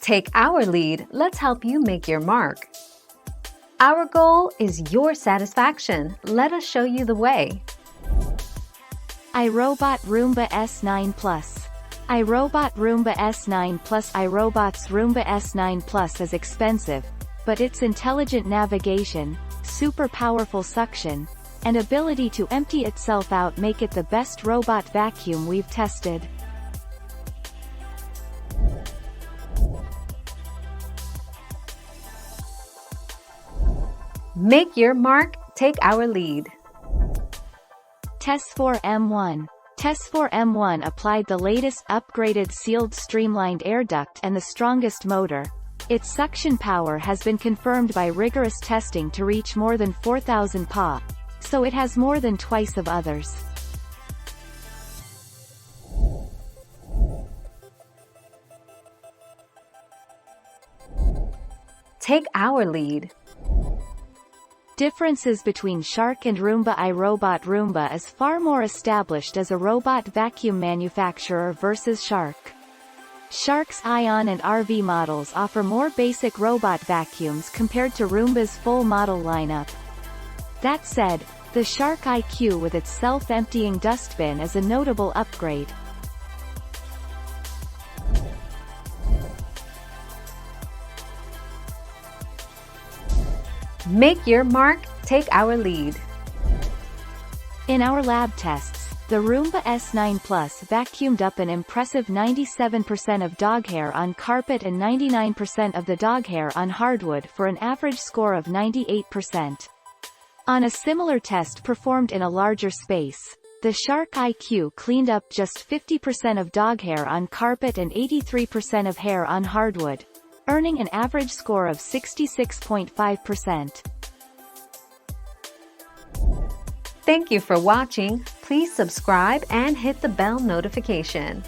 Take our lead, let's help you make your mark. Our goal is your satisfaction. Let us show you the way. iRobot Roomba S9 Plus. iRobot Roomba S9 Plus. iRobot's Roomba S9 Plus is expensive, but its intelligent navigation, super powerful suction, and ability to empty itself out make it the best robot vacuum we've tested. Make your mark, take our lead. TES4 M1. TES4 M1 applied the latest upgraded sealed streamlined air duct and the strongest motor. Its suction power has been confirmed by rigorous testing to reach more than 4,000 Pa, so it has more than twice of others. Take our lead. Differences between Shark and Roomba. iRobot Roomba is far more established as a robot vacuum manufacturer versus Shark. Shark's Ion and RV models offer more basic robot vacuums compared to Roomba's full model lineup. That said, the Shark IQ with its self-emptying dustbin is a notable upgrade. Make your mark, take our lead. In our lab tests, the Roomba S9 Plus vacuumed up an impressive 97% of dog hair on carpet and 99% of the dog hair on hardwood for an average score of 98%. On a similar test performed in a larger space, the Shark IQ cleaned up just 50% of dog hair on carpet and 83% of hair on hardwood, earning an average score of 66.5%. Thank you for watching. Please subscribe and hit the bell notification.